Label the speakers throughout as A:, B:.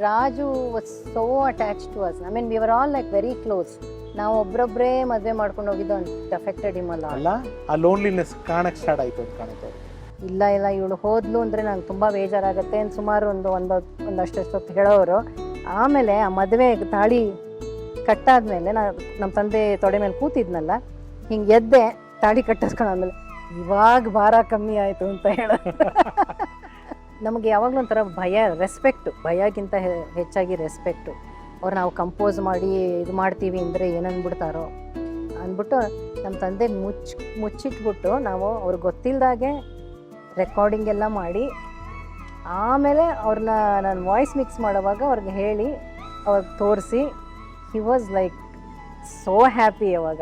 A: Raju was so attached to us. I mean, we were all like very close. ನಾವು ಒಬ್ರೊಬ್ಬರೇ ಮದುವೆ ಮಾಡ್ಕೊಂಡು ಹೋಗಿದ್ದು ಅಂತ ಅಫೆಕ್ಟೆಡ್ ಹಿಮಲ್ಲ
B: ಅಲ್ಲ, ಆ ಲೋನ್ಲಿನೆಸ್ ಕಾಣಕ್ಕೆ ಸ್ಟಾರ್ಟ್ ಆಯಿತು ಅಂತ ಕಾಣುತ್ತೆ.
A: ಇಲ್ಲ ಇವಳು ಹೋದ್ಲು ಅಂದರೆ ನಂಗೆ ತುಂಬ ಬೇಜಾರಾಗುತ್ತೆ ಅಂತ ಸುಮಾರು ಒಂದಷ್ಟು ಹೊತ್ತು ಹೇಳೋರು. ಆಮೇಲೆ ಆ ಮದುವೆ ತಾಳಿ ಕಟ್ಟಾದ್ಮೇಲೆ ನಮ್ಮ ತಂದೆ ತೊಡೆ ಮೇಲೆ ಕೂತಿದ್ನಲ್ಲ, ಹಿಂಗೆ ಎದ್ದೆ ತಾಳಿ ಕಟ್ಟಿಸ್ಕೊಂಡಾದ್ಮೇಲೆ ಇವಾಗ ಭಾರ ಕಮ್ಮಿ ಆಯಿತು ಅಂತ ಹೇಳೋದು. ನಮಗೆ ಯಾವಾಗಲೂ ಒಂಥರ ರೆಸ್ಪೆಕ್ಟು, ಭಯಕ್ಕಿಂತ ಹೆಚ್ಚಾಗಿ ರೆಸ್ಪೆಕ್ಟು. ಅವ್ರು ನಾವು ಕಂಪೋಸ್ ಮಾಡಿ ಇದು ಮಾಡ್ತೀವಿ ಅಂದರೆ ಏನನ್ಬಿಡ್ತಾರೋ ಅಂದ್ಬಿಟ್ಟು ನಮ್ಮ ತಂದೆಗೆ ಮುಚ್ಚಿಟ್ಬಿಟ್ಟು ನಾವು ಅವ್ರಿಗೆ ಗೊತ್ತಿಲ್ಲದಾಗೆ ರೆಕಾರ್ಡಿಂಗ್ ಎಲ್ಲ ಮಾಡಿ ಆಮೇಲೆ ಅವ್ರನ್ನ ನಾನು ವಾಯ್ಸ್ ಮಿಕ್ಸ್ ಮಾಡೋವಾಗ ಅವ್ರಿಗೆ ಹೇಳಿ ಅವ್ರಿಗೆ ತೋರಿಸಿ he was like so happy ಅವಾಗ.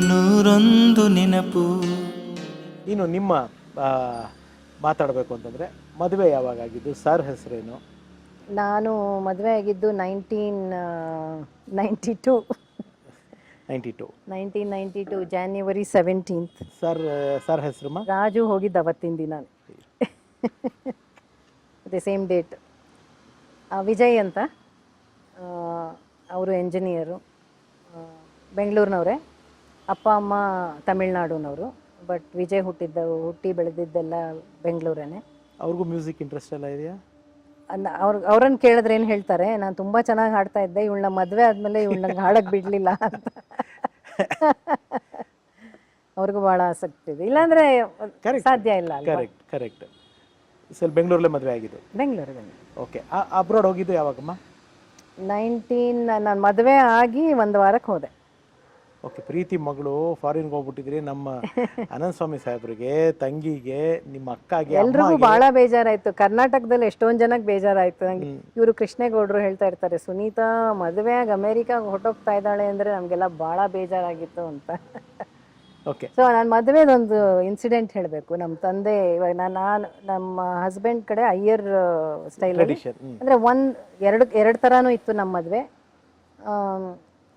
C: ನೂರೊಂದು ನೆನಪು.
B: ಇನ್ನು ನಿಮ್ಮ ಮಾತಾಡಬೇಕು ಅಂತಂದರೆ ಮದುವೆ ಯಾವಾಗ ಆಗಿದ್ದು, ಸರ್ ಹೆಸರೇನು?
A: ನಾನು ಮದುವೆ ಆಗಿದ್ದು 1992 January 17th.
B: ಸರ್ ಹೆಸರು?
A: ರಾಜು ಹೋಗಿದ್ದು ಅವತ್ತಿನ ದಿನ. ಅದೇ ಸೇಮ್ ಡೇಟ್. ವಿಜಯ್ ಅಂತ, ಅವರು ಎಂಜಿನಿಯರು, ಬೆಂಗಳೂರಿನವರೇ. ಅಪ್ಪ ಅಮ್ಮ ತಮಿಳ್ನಾಡುನವರು, ಬಟ್ ವಿಜಯ್ ಹುಟ್ಟಿ ಬೆಳೆದಿದ್ದೆಲ್ಲ ಬೆಂಗಳೂರೇನೆ.
B: ಅವ್ರಿಗೂ ಮ್ಯೂಸಿಕ್ ಇಂಟ್ರೆಸ್ಟ್ ಎಲ್ಲ ಇದೆಯಾ?
A: ಅವ್ರನ್ನ ಕೇಳಿದ್ರೆ ಏನು ಹೇಳ್ತಾರೆ, ನಾನು ತುಂಬ ಚೆನ್ನಾಗಿ ಹಾಡ್ತಾ ಇದ್ದೆ, ಇವಳನ್ನ ಮದುವೆ ಆದಮೇಲೆ ಇವಳನ್ನ ಹಾಡಕ್ಕೆ ಬಿಡಲಿಲ್ಲ ಅಂತ. ಅವ್ರಿಗೂ ಭಾಳ ಆಸಕ್ತಿ ಇದೆ, ಇಲ್ಲಾಂದರೆ ಸಾಧ್ಯ ಇಲ್ಲ.
B: ಕರೆಕ್ಟ್. ಸರ್ ಬೆಂಗಳೂರಲ್ಲೇ ಮದುವೆ ಆಗಿದ್ದು?
A: ಬೆಂಗಳೂರಿಗೆ.
B: ಓಕೆ. ಅಬ್ರಾಡ್ ಹೋಗಿದ್ದು ಯಾವಾಗಮ್ಮ?
A: ನಾನು ಮದುವೆ ಆಗಿ ಒಂದು ವಾರಕ್ಕೆ ಹೋದೆ.
B: ಓಕೆ. ಪ್ರೀತಿ ಮಗಳು ಫಾರಿನ್ಗೆ ಹೋಗ್ಬಿಟ್ಟಿದ್ರಿ. ನಮ್ಮ ಅನಂತ ಸ್ವಾಮಿ ಸಾಹೇಬ್ರಿಗೆ, ತಂಗಿಗೆ, ನಿಮ್ಮ ಅಕ್ಕಗೆ,
A: ಎಲ್ರಿಗೂ ಬಹಳ ಬೇಜಾರಾಯ್ತು. ಕರ್ನಾಟಕದಲ್ಲಿ ಎಷ್ಟೊಂದು ಜನಕ್ಕೆ ಬೇಜಾರಾಯ್ತು. ನಂಗೆ ಇವರು ಕೃಷ್ಣೇಗೌಡರು ಹೇಳ್ತಾ ಇರ್ತಾರೆ, ಸುನೀತಾ ಮದುವೆಯಾಗಿ ಅಮೇರಿಕಾಗೆ ಹೊರಟೋಗ್ತಾ ಇದ್ದಾಳೆ ಅಂದರೆ ನಮಗೆಲ್ಲ ಭಾಳ ಬೇಜಾರಾಗಿತ್ತು ಅಂತ.
B: ಓಕೆ.
A: ಸೊ ನಾನು ಮದುವೆದೊಂದು ಇನ್ಸಿಡೆಂಟ್ ಹೇಳಬೇಕು. ನಮ್ಮ ತಂದೆ, ಇವಾಗ ನಾನು ನಮ್ಮ ಹಸ್ಬೆಂಡ್ ಕಡೆ ಅಯ್ಯರ್ ಸ್ಟೈಲ್ ಅಂದರೆ ಎರಡು ಥರನೂ ಇತ್ತು ನಮ್ಮ ಮದುವೆ.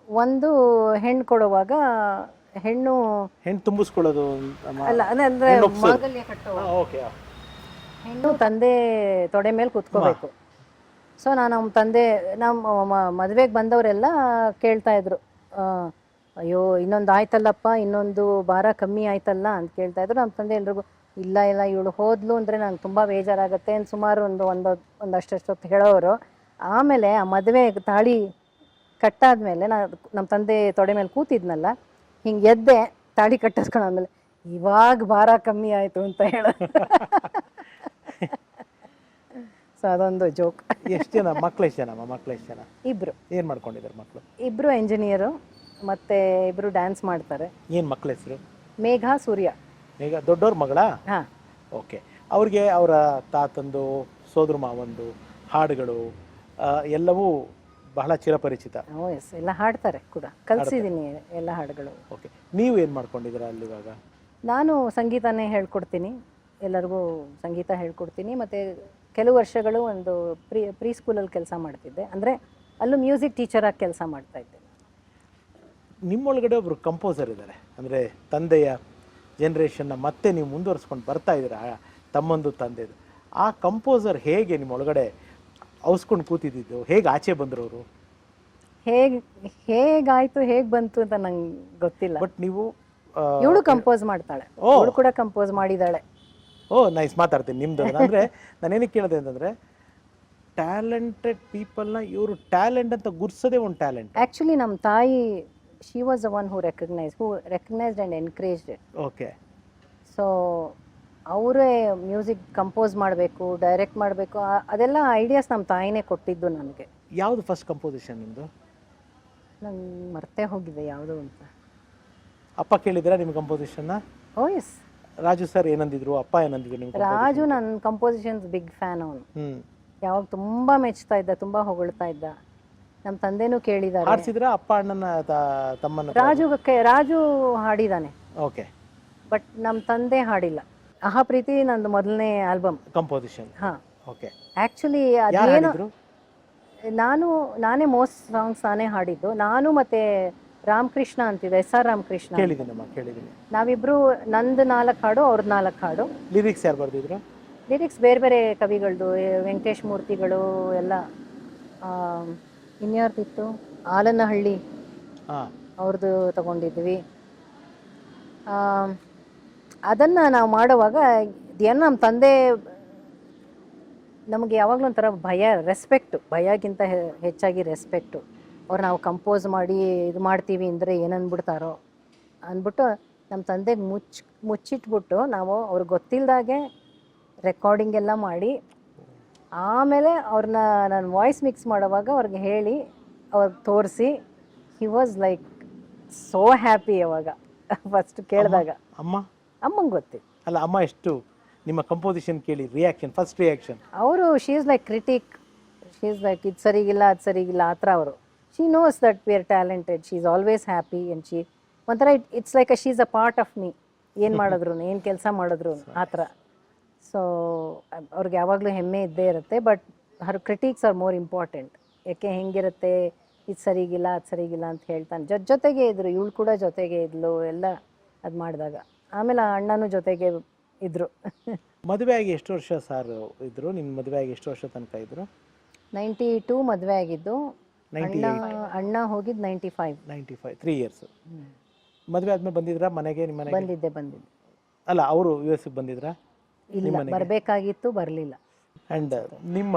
A: ಒಂದು ಹೆಣ್ಣು ಕೊಡುವಾಗ ಹೆಣ್ಣು
B: ತುಂಬಿಸ್ಕೊಳ್ಳೋದು
A: ಅಲ್ಲ, ಅಂದರೆ ಮಾಂಗಲ್ಯ ಕಟ್ಟುವಾಗ ಹೆಣ್ಣು ತಂದೆ ತೊಡೆ ಮೇಲೆ ಕೂತ್ಕೋಬೇಕು. ಸೊ ನಮ್ಮ ತಂದೆ ನಮ್ಮ ಮದುವೆಗೆ ಬಂದವರೆಲ್ಲ ಕೇಳ್ತಾ ಇದ್ರು, ಅಯ್ಯೋ ಇನ್ನೊಂದು ಆಯ್ತಲ್ಲಪ್ಪ, ಇನ್ನೊಂದು ಭಾರ ಕಮ್ಮಿ ಆಯ್ತಲ್ಲ ಅಂತ ಕೇಳ್ತಾ ಇದ್ರು. ನಮ್ಮ ತಂದೆ ಎಲ್ರಿಗೂ ಇಲ್ಲ ಇವಳು ಹೋದ್ಲು ಅಂದರೆ ನಂಗೆ ತುಂಬ ಬೇಜಾರಾಗುತ್ತೆ ಅಂತ ಸುಮಾರು ಒಂದಷ್ಟು ಹೊತ್ತು ಹೇಳೋರು. ಆಮೇಲೆ ಆ ಮದುವೆ ತಾಳಿ ಕಟ್ಟಾದ್ಮೇಲೆ ನಮ್ಮ ತಂದೆ ತೊಡೆ ಮೇಲೆ ಕೂತಿದ್ನಲ್ಲ, ಹಿಂಗೆ ಎದ್ದೆ ತಾಳಿ ಕಟ್ಟಿಸ್ಕೊಂಡಾದ್ಮೇಲೆ ಇವಾಗ ಭಾರ ಕಮ್ಮಿ ಆಯಿತು ಅಂತ ಹೇಳೋದು. ಸೊ ಅದೊಂದು ಜೋಕ್.
B: ಎಷ್ಟು ಜನ ಮಕ್ಕಳು? ಎಷ್ಟು ಜನ?
A: ಇಬ್ರು.
B: ಏನು ಮಾಡ್ಕೊಂಡಿದ್ದಾರೆ ಮಕ್ಕಳು?
A: ಇಬ್ರು ಎಂಜಿನಿಯರು, ಮತ್ತೆ ಇಬ್ರು ಡ್ಯಾನ್ಸ್ ಮಾಡ್ತಾರೆ.
B: ಏನು ಮಕ್ಕಳ ಹೆಸರು?
A: ಮೇಘ, ಸೂರ್ಯ.
B: ಮೇಘ ದೊಡ್ಡವ್ರ ಮಗಳಾ?
A: ಹಾಂ.
B: ಓಕೆ. ಅವ್ರಿಗೆ ಅವರ ತಾತಂದು, ಸೋದರ ಮಾವಂದು ಹಾಡುಗಳು ಎಲ್ಲವೂ ಬಹಳ ಚಿರಪರಿಚಿತ.
A: ಎಸ್, ಎಲ್ಲ ಹಾಡ್ತಾರೆ ಕೂಡ, ಕಲಿಸಿದ್ದೀನಿ ಎಲ್ಲ ಹಾಡುಗಳು.
B: ಓಕೆ. ನೀವು ಏನು ಮಾಡ್ಕೊಂಡಿದ್ದೀರಾ ಅಲ್ಲಿವಾಗ?
A: ನಾನು ಸಂಗೀತನೇ ಹೇಳ್ಕೊಡ್ತೀನಿ, ಎಲ್ಲರಿಗೂ ಸಂಗೀತ ಹೇಳ್ಕೊಡ್ತೀನಿ. ಮತ್ತು ಕೆಲವು ವರ್ಷಗಳು ಒಂದು ಪ್ರೀ ಸ್ಕೂಲಲ್ಲಿ ಕೆಲಸ ಮಾಡ್ತಿದ್ದೆ, ಅಂದರೆ ಅಲ್ಲೂ ಮ್ಯೂಸಿಕ್ ಟೀಚರಾಗಿ ಕೆಲಸ ಮಾಡ್ತಾಯಿದ್ದೆ.
B: ನಿಮ್ಮೊಳಗಡೆ ಒಬ್ಬರು ಕಂಪೋಸರ್ ಇದ್ದಾರೆ, ಅಂದರೆ ತಂದೆಯ ಜನ್ರೇಷನ್ನ ಮತ್ತೆ ನೀವು ಮುಂದುವರಿಸ್ಕೊಂಡು ಬರ್ತಾ ಇದ್ದೀರಾ, ತಮ್ಮಂದು ತಂದೆದು. ಆ ಕಂಪೋಸರ್ ಹೇಗೆ ನಿಮ್ಮೊಳಗಡೆ ಅವಸ್ಕೊಂಡು ಕೂತಿದ್ದು, ಹೇಗೆ ಆಚೆ ಬಂದರು ಅವರು?
A: ಹೇಗಾಯ್ತು, ಹೇಗೆ ಬಂತು ಅಂತ ನಂಗೆ ಗೊತ್ತಿಲ್ಲ.
B: ಬಟ್ ನೀವು
A: ಇವಳು ಕಂಪೋಸ್ ಮಾಡ್ತಾಳೆ, ಅವಳು ಕೂಡ ಕಂಪೋಸ್ ಮಾಡಿದ್ದಾಳೆ.
B: ನೈಸ್. ಮಾತಾಡ್ತೀನಿ ನಿಮ್ದು. ಅಂದರೆ ನಾನೇನಕ್ಕೆ ಕೇಳಿದೆ ಅಂತಂದರೆ, ಟ್ಯಾಲೆಂಟೆಡ್ ಪೀಪಲ್ನ ಇವರು ಟ್ಯಾಲೆಂಟ್ ಅಂತ ಗುರ್ಸೋದೇ ಒಂದು ಟ್ಯಾಲೆಂಟ್.
A: ಆ್ಯಕ್ಚುಲಿ ನಮ್ಮ ತಾಯಿ, she was the one who recognised and encouraged it.
B: Okay.
A: So ಅವರೇ ಮ್ಯೂಸಿಕ್ ಕಂಪೋಸ್ ಮಾಡಬೇಕು, ಡೈರೆಕ್ಟ್ ಮಾಡಬೇಕು, ಅದೆಲ್ಲ ಐಡಿಯಾಸ್ ನಮ್ಮ ತಾಯಿನೇ ಕೊಟ್ಟಿದ್ದು ನನಗೆ.
B: ಯಾವುದು ಫಸ್ಟ್ ಕಂಪೋಸಿಷನ್ ನಿಮ್ಮದು?
A: ನಂಗೆ ಮರ್ತೇ ಹೋಗಿದೆ ಯಾವುದು ಅಂತ.
B: ಅಪ್ಪ ಕೇಳಿದ್ದೀರಾ ನಿಮ್ಮ ಕಂಪೋಸಿಷನ್ನ?
A: ಎಸ್.
B: ರಾಜು ಸರ್ ಏನಂದಿದ್ರು, ಅಪ್ಪ ಏನಂದಿದ್ರು ನಿಮ್ಗೆ?
A: ರಾಜು ನನ್ನ ಕಂಪೋಸಿಷನ್ಸ್ ಬಿಗ್ ಫ್ಯಾನ್ ಅವನು. ಯಾವಾಗ ತುಂಬ ಮೆಚ್ತಾ ಇದ್ದ, ತುಂಬ ಹೊಗಳ್ತಾ ಇದ್ದ. ನಮ್ಮ ತಂದೆನೂ ಕೇಳಿದ್ದಾರೆ.
B: ಹಾಡ್ಸಿದ್ರ ಅಪ್ಪ ಅಣ್ಣನ ತಮ್ಮನ?
A: ರಾಜು ಹಾಡಿದ್ದಾನೆ.
B: ಓಕೆ.
A: ಬಟ್ ನಮ್ಮ ತಂದೆ ಹಾಡಿಲ್ಲ. ಆಹಾ ಪ್ರೀತಿ ನಂದು ಮೊದಲನೇ ಆಲ್ಬಮ್
B: ಕಂಪೋಸಿಷನ್.
A: ಹಾಂ.
B: ಓಕೆ.
A: ಆ್ಯಕ್ಚುಲಿ ಅದೇನು, ನಾನೇ ಮೋಸ್ಟ್ ಸಾಂಗ್ಸ್ ನಾನೇ ಹಾಡಿದ್ದು. ನಾನು ಮತ್ತು ರಾಮಕೃಷ್ಣ ಅಂತಿದೆ, ಎಸ್ ಆರ್ ರಾಮಕೃಷ್ಣ.
B: ಕೇಳಿದ್ದೀನಮ್ಮ, ಕೇಳಿದ್ದೀನಿ.
A: ನಾವಿಬ್ರು, ನಂದು 4 ಹಾಡು, ಅವ್ರದ್ದು 4 ಹಾಡು.
B: ಲಿರಿಕ್ಸ್ ಯಾರು ಬರ್ದಿದ್ರು?
A: ಲಿರಿಕ್ಸ್ ಬೇರೆ ಬೇರೆ ಕವಿಗಳದ್ದು, ವೆಂಕಟೇಶ್ ಮೂರ್ತಿಗಳು ಎಲ್ಲ. ಇನ್ಯಾರ್ದಿತ್ತು, ಆಲನಹಳ್ಳಿ ಅವ್ರದ್ದು ತಗೊಂಡಿದ್ವಿ. ಅದನ್ನು ನಾವು ಮಾಡುವಾಗ ಏನು ನಮ್ಮ ತಂದೆ ನಮಗೆ ಯಾವಾಗಲೂ ಒಂಥರ ಭಯ, ರೆಸ್ಪೆಕ್ಟು, ಭಯಕ್ಕಿಂತ ಹೆಚ್ಚಾಗಿ ರೆಸ್ಪೆಕ್ಟು. ಅವ್ರು ನಾವು ಕಂಪೋಸ್ ಮಾಡಿ ಇದು ಮಾಡ್ತೀವಿ ಅಂದರೆ ಏನನ್ಬಿಡ್ತಾರೋ ಅಂದ್ಬಿಟ್ಟು ನಮ್ಮ ತಂದೆಗೆ ಮುಚ್ಚಿಟ್ಬಿಟ್ಟು ನಾವು ಅವ್ರಿಗೆ ಗೊತ್ತಿಲ್ಲದಾಗೆ ರೆಕಾರ್ಡಿಂಗ್ ಎಲ್ಲ ಮಾಡಿ, ಆಮೇಲೆ ಅವ್ರನ್ನ ನಾನು ವಾಯ್ಸ್ ಮಿಕ್ಸ್ ಮಾಡೋವಾಗ ಅವ್ರಿಗೆ ಹೇಳಿ ಅವ್ರಿಗೆ ತೋರಿಸಿ, he was like so happy ಅವಾಗ ಫಸ್ಟ್ ಕೇಳಿದಾಗ. ಅಮ್ಮಂಗೆ ಗೊತ್ತಿತ್ತು.
B: ಅಲ್ಲ, ಅಮ್ಮ ಎಷ್ಟು ನಿಮ್ಮ ಕಂಪೋಸಿಷನ್ ಕೇಳಿ ರಿಯಾಕ್ಷನ್, ಫಸ್ಟ್ ರಿಯಾಕ್ಷನ್? ಅವರು
A: she is like critic, she is like ಇದು ಸರಿಗಿಲ್ಲ, ಅದು ಸರಿಗಿಲ್ಲ, ಆ ಥರ ಅವರು. She knows that we are talented, she is always happy and she ಒಂಥರ it's like she is a part of me. ಏನು ಮಾಡಿದ್ರು, ಏನು ಕೆಲಸ ಮಾಡಿದ್ರು ಆ ಥರ. ಸೊ ಅವ್ರಿಗೆ ಯಾವಾಗಲೂ ಹೆಮ್ಮೆ ಇದ್ದೇ ಇರುತ್ತೆ. But her critics are more important. ಯಾಕೆ ಹೆಂಗಿರುತ್ತೆ, ಇದು ಸರಿಗಿಲ್ಲ, ಅದು ಸರಿಗಿಲ್ಲ ಅಂತ ಹೇಳ್ತಾನೆ. ಜೊತೆಗೆ ಇದ್ರು, ಇವಳು ಕೂಡ ಜೊತೆಗೆ ಇದ್ಲು ಎಲ್ಲ ಅದು ಮಾಡಿದಾಗ. ಆಮೇಲೆ ಅಣ್ಣನೂ ಜೊತೆಗೆ ಇದ್ರು.
B: ಮದುವೆ ಆಗಿ ಎಷ್ಟು ವರ್ಷ ಸರ್ ಇದ್ರು? ನಿಮ್ಮ ಮದುವೆ ಆಗಿ ಎಷ್ಟು ವರ್ಷ ತನಕ ಇದ್ರು?
A: 92 ಮದುವೆ ಆಗಿದ್ದು. ಅಣ್ಣ ಹೋಗಿದ್ದು 95.
B: 3 ಇಯರ್ಸ್. ಮದುವೆ ಆದ್ಮೇಲೆ ಬಂದಿದ್ರಾ ಮನೆಗೆ? ನಿಮ್ಮ ಮನೆಗೆ
A: ಬಂದಿದ್ದೆ.
B: ಅಲ್ಲ, ಅವರು ಯು ಎಸ್ ಬಂದಿದ್ರಾ?
A: ಇಲ್ಲ, ಬರಬೇಕಾಗಿತ್ತು, ಬರಲಿಲ್ಲ.
B: ಆ್ಯಂಡ್ ನಿಮ್ಮ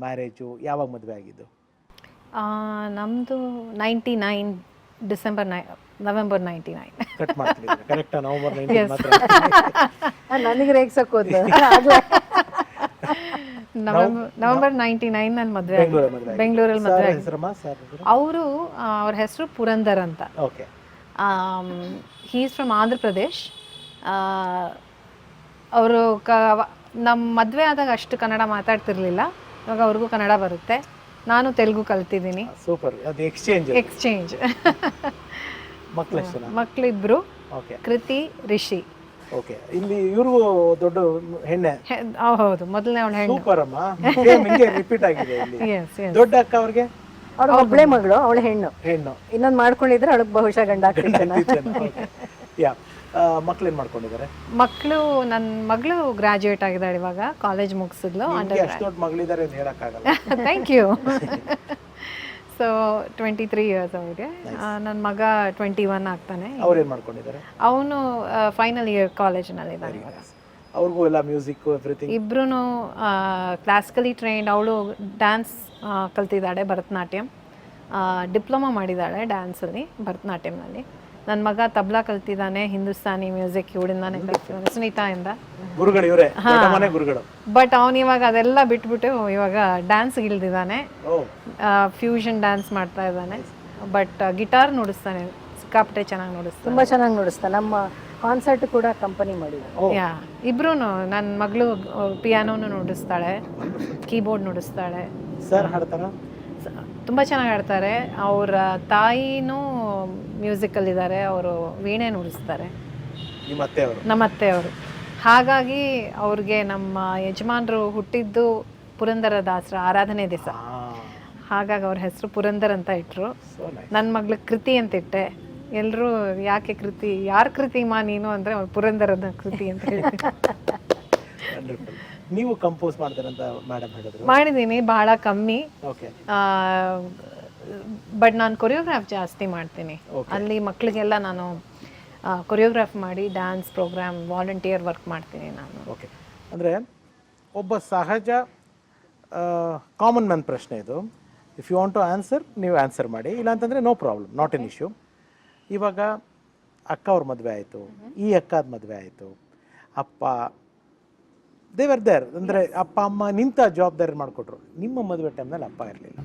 B: ಮ್ಯಾರೇಜು ಯಾವಾಗ ಮದುವೆ ಆಗಿದ್ದು?
C: ನಮ್ಮದು 99 ನವೆಂಬರ್ 99.
B: ಕಟ್ ಮಾಡ್ತಿದ್ದೀರಾ ಕರೆಕ್ಟಾ? ನವೆಂಬರ್ 19 ಮಾತ್ರ.
A: ನನಗೆ ರೇಗ್ಸಕ್ಕೆ ಹೋದ
C: ನವೆಂಬರ್ 99 ನನ್ನ ಮದುವೆ, ಬೆಂಗಳೂರಲ್ಲಿ ಮದುವೆ. ಅವರು, ಅವ್ರ ಹೆಸರು ಪುರಂದರ್ ಅಂತ.
B: Okay.
C: He is from Andhra Pradesh. ಅವರು ನಮ್ಮ ಮದುವೆ ಆದಾಗ ಅಷ್ಟು ಕನ್ನಡ ಮಾತಾಡ್ತಿರ್ಲಿಲ್ಲ. ಇವಾಗ ಅವ್ರಿಗೂ ಕನ್ನಡ ಬರುತ್ತೆ. ನಾನು ತೆಲುಗು ಕಲ್ತಿದ್ದೀನಿ.
B: ಸೂಪರ್. ಅದು ಎಕ್ಸ್ಚೇಂಜ್.
C: ಮಕ್ಕಳಿಬ್ರು,
B: ಓಕೆ.
C: ಕೃತಿ, ರಿಷಿ.
B: ಓಕೆ. ಇಲ್ಲಿ ಇವರು ದೊಡ್ಡ ಹೆಣ್ಣೆ?
C: ಹೌದು, ಮೊದಲನೇ ಅವಳ ಹೆಣ್ಣು.
B: ಸೂಪರ್ ಅಮ್ಮ. ನಿಮಗೆ ರಿಪೀಟ್ ಆಗಿದೆ ಇಲ್ಲಿ. ದೊಡ್ಡ ಅಕ್ಕ ಅವ್ರಿಗೆ?
A: ಅವಳು ಒಬ್ಬಳೇ ಮಗಳು, ಅವಳ ಹೆಣ್ಣು. ಇನ್ನೊಂದು ಮಾಡ್ಕೊಂಡಿದ್ರೆ ಅವಳಿಗೆ ಬಹುಶಃ ಗಂಡ ಆಗ್ತಿದ್ದಾನೆ.
B: ಯಾ. ಮಕ್ಳೇನ್ ಮಾಡ್ಕೊಂಡಿದ್ದಾರೆ?
C: ಮಕ್ಕಳು, ನನ್ನ ಮಗಳು ಗ್ರಾಜುಯೇಟ್ ಆಗಿದ್ದಾಳೆ ಇವಾಗ, ಕಾಲೇಜ್ ಮುಗಿಸಿದ್ಲು.
B: ಅಷ್ಟು ದೊಡ್ಡ ಮಗಳಿದ್ದಾರೆ ಅಂತ ಹೇಳಕ್ಕಾಗಲ್ಲ.
C: Thank you. ಸೊ 23 ಇಯರ್ಸ್ ಅವ್ರಿಗೆ. ನನ್ನ ಮಗ 21 ಆಗ್ತಾನೆ.
B: ಅವ್ರೇನ್ ಮಾಡ್ಕೊಂಡಿದ್ದಾರೆ?
C: ಅವನು ಫೈನಲ್ ಇಯರ್ ಕಾಲೇಜ್ನಲ್ಲಿ ಇದ್ದಾನೆ ಇವಾಗ.
B: ಅವ್ರಿಗೂ ಎಲ್ಲ ಮ್ಯೂಸಿಕ್ ಎವ್ರಿಥಿಂಗ್?
C: ಇಬ್ರು ಕ್ಲಾಸಿಕಲಿ ಟ್ರೈನ್ಡ್. ಅವಳು ಡ್ಯಾನ್ಸ್ ಕಲ್ತಿದ್ದಾಳೆ, ಭರತನಾಟ್ಯಂ. ಡಿಪ್ಲೊಮಾ ಮಾಡಿದ್ದಾಳೆ ಡ್ಯಾನ್ಸಲ್ಲಿ, ಭರತನಾಟ್ಯಂನಲ್ಲಿ. ನನ್ನ ಮಗ ತಬ್ಲಾ ಕಲ್ತಿದ್ದಾನೆ, ಹಿಂದೂಸ್ತಾನಿ ಮ್ಯೂಸಿಕ್ ಇವಳಿಂದಾನೆ ಕಲ್ತಿದ್ದಾನೆ, ಸುನೀತಾಯಿಂದ. ಬಟ್ ಅವನು ಇವಾಗ ಅದೆಲ್ಲ ಬಿಟ್ಬಿಟ್ಟು ಇವಾಗ ಡ್ಯಾನ್ಸ್ಗೆ ಇಳಿದಿದ್ದಾನೆ. ಫ್ಯೂಷನ್ ಡ್ಯಾನ್ಸ್ ಮಾಡ್ತಾ ಇದ್ದಾನೆ. ಬಟ್ ಗಿಟಾರ್ ನುಡಿಸ್ತಾನೆ, ಸಿಕ್ಕಾಪಟ್ಟೆ ಚೆನ್ನಾಗಿ ನುಡಿಸ್ತಾನೆ,
A: ತುಂಬ ಚೆನ್ನಾಗಿ ನುಡಿಸ್ತಾನೆ. ನಮ್ಮ ಕಾನ್ಸರ್ಟ್ ಕೂಡ ಕಂಪನಿ ಮಾಡಿದ್ರು.
C: ಯಾ, ಇಬ್ರು. ನನ್ನ ಮಗಳು ಪಿಯಾನೋನು ನುಡಿಸ್ತಾಳೆ, ಕೀಬೋರ್ಡ್ ನುಡಿಸ್ತಾಳೆ.
B: ಸರ್ ಹಾಡ್ತಾರ?
C: ತುಂಬ ಚೆನ್ನಾಗಿ ಆಡ್ತಾರೆ. ಅವರ ತಾಯಿನೂ ಮ್ಯೂಸಿಕಲ್ಲಿದ್ದಾರೆ, ಅವರು ವೀಣೆ ನುಡಿಸ್ತಾರೆ. ನಮ್ಮ ಅತ್ತೆಯವರು. ಹಾಗಾಗಿ ಅವ್ರಿಗೆ ನಮ್ಮ ಯಜಮಾನರು ಹುಟ್ಟಿದ್ದು ಪುರಂದರದಾಸರ ಆರಾಧನೆ ದಿವಸ. ಹಾಗಾಗಿ ಅವ್ರ ಹೆಸರು ಪುರಂದರ್ ಅಂತ ಇಟ್ಟರು. ನನ್ನ ಮಗಳಿಗೆ ಕೃತಿ ಅಂತ ಇಟ್ಟೆ. ಎಲ್ಲರೂ ಯಾಕೆ ಕೃತಿ, ಯಾರ ಕೃತಿ ಮಾ ನೀನು ಅಂದರೆ ಅವ್ರು ಪುರಂದರದ ಕೃತಿ ಅಂತ ಹೇಳ್ತೀನಿ.
B: ನೀವು ಕಂಪೋಸ್ ಮಾಡ್ತಾರಂತ ಮೇಡಮ್ ಹೇಳಿದ್ರು.
C: ಮಾಡಿದ್ದೀನಿ, ಭಾಳ ಕಮ್ಮಿ. ಬಟ್ ನಾನು ಕೊರಿಯೋಗ್ರಾಫ್ ಜಾಸ್ತಿ ಮಾಡ್ತೀನಿ. ಅಲ್ಲಿ ಮಕ್ಕಳಿಗೆಲ್ಲ ನಾನು ಕೊರಿಯೋಗ್ರಾಫ್ ಮಾಡಿ ಡ್ಯಾನ್ಸ್ ಪ್ರೋಗ್ರಾಮ್, ವಾಲಂಟಿಯರ್ ವರ್ಕ್ ಮಾಡ್ತೀನಿ ನಾನು.
B: ಓಕೆ. ಅಂದರೆ ಒಬ್ಬ ಸಹಜ ಕಾಮನ್ ಮ್ಯಾನ್ ಪ್ರಶ್ನೆ ಇದು. If you want to answer, ನೀವು ಆನ್ಸರ್ ಮಾಡಿ, ಇಲ್ಲಾಂತಂದರೆ no problem, not an issue. ಇವಾಗ ಅಕ್ಕ ಅವ್ರ ಮದುವೆ ಆಯಿತು, ಈ ಅಕ್ಕಾದ ಮದುವೆ ಆಯಿತು, ಅಪ್ಪ ದೇವರ್ ದೇರ್, ಅಂದರೆ ಅಪ್ಪ ಅಮ್ಮ ನಿಂತ ಜವಾಬ್ದಾರಿ ಮಾಡಿಕೊಟ್ರು. ನಿಮ್ಮ ಮದುವೆ ಟೈಮ್ನಲ್ಲಿ ಅಪ್ಪ ಇರಲಿಲ್ಲ?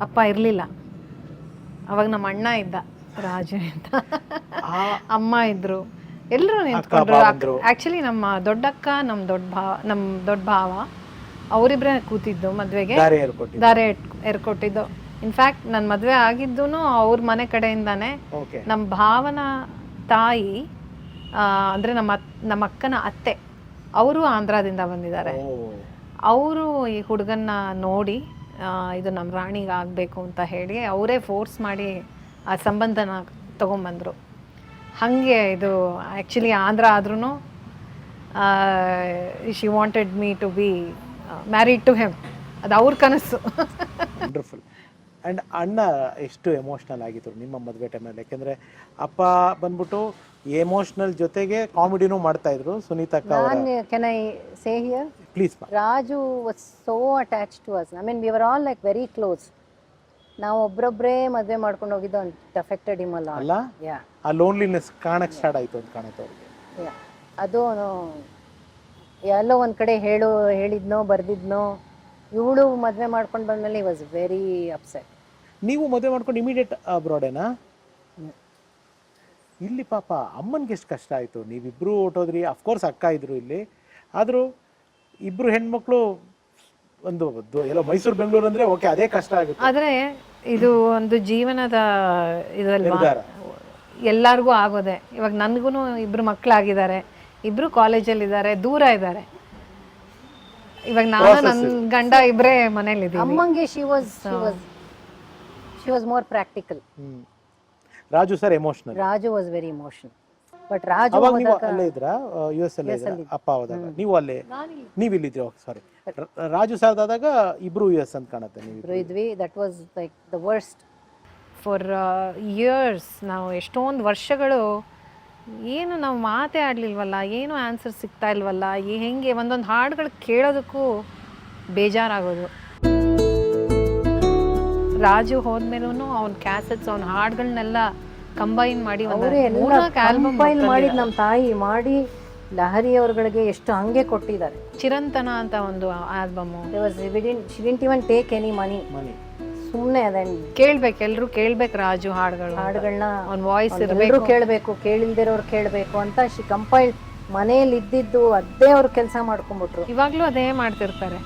C: ಅಪ್ಪ ಇರಲಿಲ್ಲ. ಅವಾಗ ನಮ್ಮ ಅಣ್ಣ ಇದ್ದ, ರಾಜು ಅಂತ. ಅಮ್ಮ ಇದ್ರು, ಎಲ್ಲರೂ ನಿಂತ್ಕೊಂಡ್ರು. ಆ್ಯಕ್ಚುಲಿ ನಮ್ಮ ದೊಡ್ಡಕ್ಕ, ನಮ್ಮ ದೊಡ್ಡ ಭಾವ ಅವರಿಬ್ಬರೇ ಕೂತಿದ್ದು ಮದುವೆಗೆ, ದಾರೆ ಎರ್ಕೊಟ್ಟಿದ್ದು. ಇನ್ಫ್ಯಾಕ್ಟ್ ನನ್ನ ಮದುವೆ ಆಗಿದ್ದು ಅವ್ರ ಮನೆ ಕಡೆಯಿಂದಾನೆ. ನಮ್ಮ ಭಾವನ ತಾಯಿ ಅಂದರೆ ನಮ್ಮ ಅಕ್ಕನ ಅತ್ತೆ, ಅವರು ಆಂಧ್ರದಿಂದ ಬಂದಿದ್ದಾರೆ. ಅವರು ಈ ಹುಡುಗನ್ನ ನೋಡಿ ಇದು ನಮ್ಮ ರಾಣಿಗೆ ಆಗಬೇಕು ಅಂತ ಹೇಳಿ ಅವರೇ ಫೋರ್ಸ್ ಮಾಡಿ ಆ ಸಂಬಂಧನ ತೊಗೊಂಬಂದರು. ಹಾಗೆ ಇದು ಆ್ಯಕ್ಚುಲಿ ಆಂಧ್ರ ಆದ್ರೂ she wanted me to be married to him. ಅದು ಅವ್ರ ಕನಸು.
B: ವಂಡರ್ಫುಲ್. ಆ್ಯಂಡ್ ಅಣ್ಣ ಎಷ್ಟು ಎಮೋಷ್ನಲ್ ಆಗಿದ್ರು ನಿಮ್ಮ ಮದುವೆ ಟೈಮಲ್ಲಿ? ಯಾಕೆಂದರೆ ಅಪ್ಪ ಬಂದ್ಬಿಟ್ಟು ಎಮೋಷ್ನಲ್ ಜೊತೆಗೆ ಕಾಮಿಡಿನೂ ಮಾಡ್ತಾಯಿದ್ರು. ಸುನೀತಾ ಅಕ್ಕ
A: Can I say here?
B: Please.
A: Raju was so attached to us. I mean, we were all like very close. ನಾವು ಒಬ್ರೊಬ್ಬರೇ ಮದುವೆ ಮಾಡ್ಕೊಂಡು ಹೋಗಿದ್ದು ಅಂತ ಅಫೆಕ್ಟೆಡ್ ಹಿಮ್ ಅಲ್ಲ.
B: ಅಲ್ಲ, ಆ ಲೋನ್ಲಿನೆಸ್ ಕಾಣಕ್ಕೆ ಸ್ಟಾರ್ಟ್ ಆಯಿತು ಅಂತ ಕಾಣುತ್ತೆ ಅವ್ರಿಗೆ.
A: ಅದು ಎಲ್ಲೋ ಒಂದು ಕಡೆ ಹೇಳಿದ್ನೋ ಬರ್ದಿದ್ನೋ, ಇವಳು ಮದುವೆ ಮಾಡ್ಕೊಂಡು ಬಂದ್ಮೇಲೆ ವಾಸ್ ವೆರಿ ಅಪ್ಸೆಟ್.
B: ನೀವು ಮದುವೆ ಮಾಡ್ಕೊಂಡು ಇಮಿಡಿಯೇಟ್ ಅಬ್ರಾಡೇನಾ? ಇಲ್ಲಿ ಪಾಪ ಅಮ್ಮನಿಗೆ ಎಷ್ಟು ಕಷ್ಟ ಆಯಿತು. ನೀವಿಬ್ಬರು ಹೊಟ್ಟೋದ್ರಿ. ಅಫ್ಕೋರ್ಸ್ ಅಕ್ಕ ಇದ್ರು ಇಲ್ಲಿ, ಆದರೂ ಇಬ್ಬರು ಹೆಣ್ಮಕ್ಳು ಒಂದು ಎಲ್ಲೋ ಮೈಸೂರು ಬೆಂಗಳೂರು ಅಂದರೆ ಓಕೆ, ಅದೇ ಕಷ್ಟ ಆಗುತ್ತೆ.
C: ಆದರೆ ಇದು ಒಂದು ಜೀವನದ ಇದಲ್ವಾ, ಎಲ್ಲರಿಗೂ ಆಗೋದೆ. ಇವಾಗ ನನಗೂ ಇಬ್ಬರು ಮಕ್ಕಳಾಗಿದ್ದಾರೆ, ಇಬ್ಬರು ಕಾಲೇಜಲ್ಲಿದ್ದಾರೆ, ದೂರ ಇದ್ದಾರೆ. ಇವಾಗ ನಾನು ನನ್ನ ಗಂಡ ಇಬ್ಬರೇ ಮನೇಲಿದ್ದೀವಿ.
A: ಅಮ್ಮಂಗೆ she was more practical.
B: Raju sir emotional.
A: Raju was very emotional. But Raju
B: ಅವಾಗ ನೀವು ಅಲ್ಲೇ ಇದ್ರಾ? ಯು ಎಸ್ ಅಲ್ಲೇ ಇದ್ರಾ ಅಪ್ಪ ಹೋದಾಗ? ನೀವು ಅಲ್ಲೇ, ನೀವು ಇಲ್ಲಿದ್ರಿ? ಸಾರಿ, ರಾಜು ಸರ್ ಆದಾಗ ಇಬ್ರು ಯು ಎಸ್ ಅಂತ ಕಾಣುತ್ತೆ. ನೀವು
A: ಇದ್ವಿ. That was like the worst.
C: For years ನಾವು ಎಷ್ಟೊಂದು ವರ್ಷಗಳು ಏನು ನಾವು ಮಾತೇ ಆಡಲಿಲ್ವಲ್ಲ, ಏನು ಆನ್ಸರ್ ಸಿಗ್ತಾ ಇಲ್ವಲ್ಲ. ಹೆಂಗೆ ಒಂದೊಂದು ಹಾಡುಗಳು ಕೇಳೋದಕ್ಕೂ ಬೇಜಾರಾಗೋದು. ರಾಜು ಹೋದ್ಮೇಲೂ ಅವ್ನ ಕ್ಯಾಸೆಟ್ಸ್, ಅವ್ನ ಹಾಡುಗಳನ್ನೆಲ್ಲ ಕಂಬೈನ್ ಮಾಡಿ
A: ಆಲ್ಬಮ್ ಮಾಡಿದ್ ನಮ್ಮ ತಾಯಿ ಮಾಡಿ ಲಹರಿ ಅವ್ರಗಳಿಗೆ ಎಷ್ಟು ಹಂಗೆ ಕೊಟ್ಟಿದ್ದಾರೆ.
C: ಚಿರಂತನ ಅಂತ ಒಂದು album.
A: She didn't even take any money. ಸುಮ್ಮನೆ ಅದನ್ನ
C: ಕೇಳ್ಬೇಕು, ಎಲ್ಲರೂ ಕೇಳ್ಬೇಕು ರಾಜು ಹಾಡುಗಳನ್ನ. ಅವ್ನ ವಾಯ್ಸ್
A: ಎಲ್ಲರೂ ಕೇಳಬೇಕು, ಕೇಳಿಲ್ದಿರೋರು ಕೇಳಬೇಕು ಅಂತ ಶಿ ಕಂಪೈಲ್. ಮನೇಲಿ ಇದ್ದಿದ್ದು ಅದೇ ಅವ್ರು ಕೆಲಸ ಮಾಡ್ಕೊಂಡ್ಬಿಟ್ರು.
C: ಇವಾಗ್ಲೂ ಅದೇ ಮಾಡ್ತಿರ್ತಾರೆ.